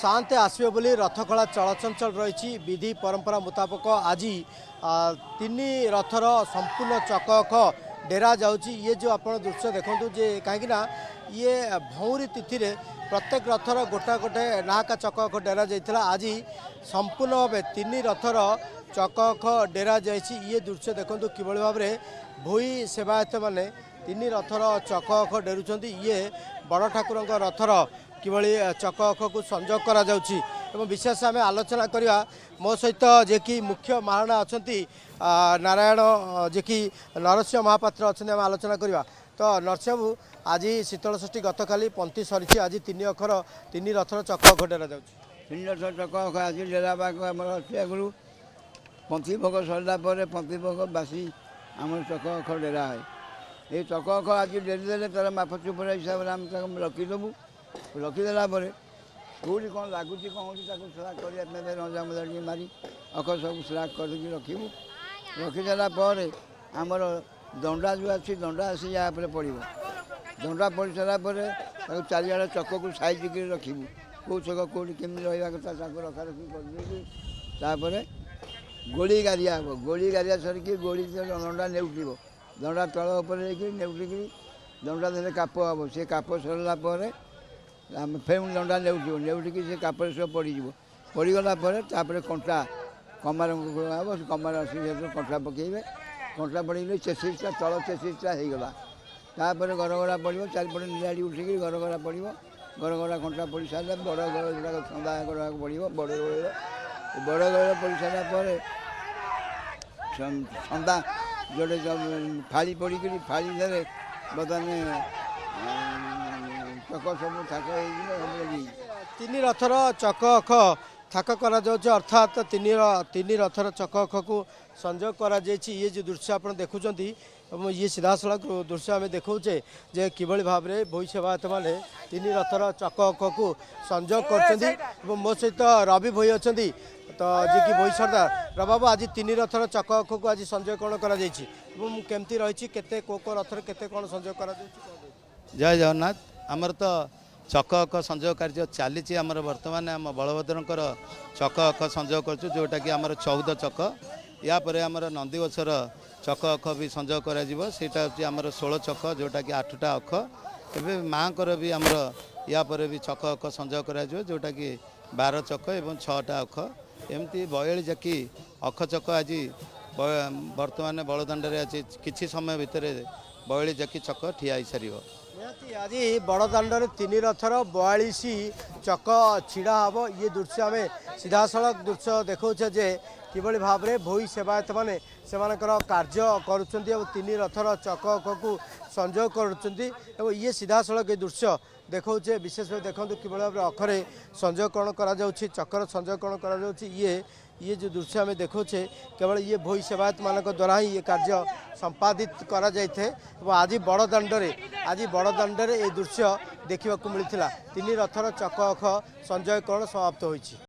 शांति आसवे बोली रथखला चलचंचल रही विधि परंपरा मुताबक आज तीन रथर संपूर्ण चक डेरा जाऊँगी। ये जो आप दृश्य देखूँ जे कहीं ये भौरी तिथि प्रत्येक रथर गोटा गोटे नाका चक डेरा जाइए। आज संपूर्ण भाव तीन रथर चक डेरा जाइए। ये दृश्य देखूँ कि भाव में भोई सेवायत मैंने तीन रथर चक डेरुंच। ये बड़ ठाकुर रथर किभली चक को संजोग करा जाउछि एवं विशेष आम आलोचना करवा मो सहित जे कि मुख्य महाराणा अच्छा नारायण जे कि नरसिंह महापात्र अच्छा आम आलोचना करवा। तो नरसिंहबू आज शीतल षष्ठी गत काली पंथी सरी आज तीन रथर चक डेरा जाउछि। तीन रथर चक आज डेरा आगु पंथी भोग सरला पंथी भोग बासी आम चक डेरा है। ये चक आज डेरी देले तार माप चुपर हिसाब से आम रखीदेबू। रखीदेला कौटी कौन लगुच कौन स्लाक करने रंजा मजा टे मारी अख सब स्लाक करके रखू। रखीदेला आमर दंडा जो अच्छी दंडा आसी या पड़ो। दंडा पड़ सारा चारिआड़े चक को साइज कर रखू। कौ चक कौटी केमी रहा कथा रखा रखी कर गोली गारिया हम। गोली गारिया सरिकी गोली दंडा नेउटिब। दंडा तल नेउटिकी दंडा देने काप हम। से काप सरला फेर दंडा नेउटिब। नेउटिकी से कापर सब पड़ो। पड़गला कंटा कमार हम। कमार आस कंटा पकड़े। कंटा पड़े चेसीसटा तल चेसीसटा होगला। तापर गरगड़ा पड़ो चारिपटे निराड़ी उठिकी गरगड़ा पड़ो। गरगड़ा कंटा पड़ सारे बड़ गड़ा छंदा गड़ा पड़ो। बड़ गड़ा पड़ सारापर छंदा जोड़े फाड़ी पड़क फाड़ी दे बर्तमान चक सब थाक तीन रथर चक अख थाक करा जाउछि। अर्थात तीन रथर चक अख को संजोग करा जाइछि। ये जो दृश्य आप देखुंट ये सीधा सड़क दृश्य आम देखौचे जे किभली भाव में भोई सेवायत मैंने तीन रथर चक अख को संजोग कर। मो सहित रवि भोई अच्छा तो जी कि भोई सरदार रबाबू आज तीन रथर चक अख को आज संजोग कौन करमती रही केते को रथर केते कौन संजोग करा। जय जगन्नाथ। आमर तो चक अख संजोग कार्य चली आमर बर्तमान आम बलभद्रंकर चक अख संजोग कर जोटा कि आमर 14 चक या पर आमर नंदीवसर चक अख भी संजोग करा आमर 16 चक जोटा कि 8टा अख एवं माँ भी आमर या पर भी चक अख संजोग करा जोटा कि 12 चक एवं 6टा अख एमती 42 जाकि अख चक आज बर्तमान बड़दाण्ड आज किसी समय भितर 42 जाकि चक ठिया हो सार। आज बड़दाण्ड तीन रथर 42 चक छिड़ा हम। ये दृश्य आम सीधा सड़क दृश्य देखौचे जे किभली भाव में भोई सेवायत मैंने से कार्य करुँच तीन रथर चक को संजोग कर। ये सीधा सड़क ये दृश्य देखौचे विशेष देखो कि भाव में अखरे संजोग कौन करा चक्कर संजोग कौन करा। ये जो दृश्य आम देखौचे केवल ये भोई सेवायत मान द्वारा ही ये कार्य संपादित करा जाइथे। आज बड़दाण्ड ये दृश्य देखा मिलता तीन रथर चक अख संजोग कौन समाप्त होइछि।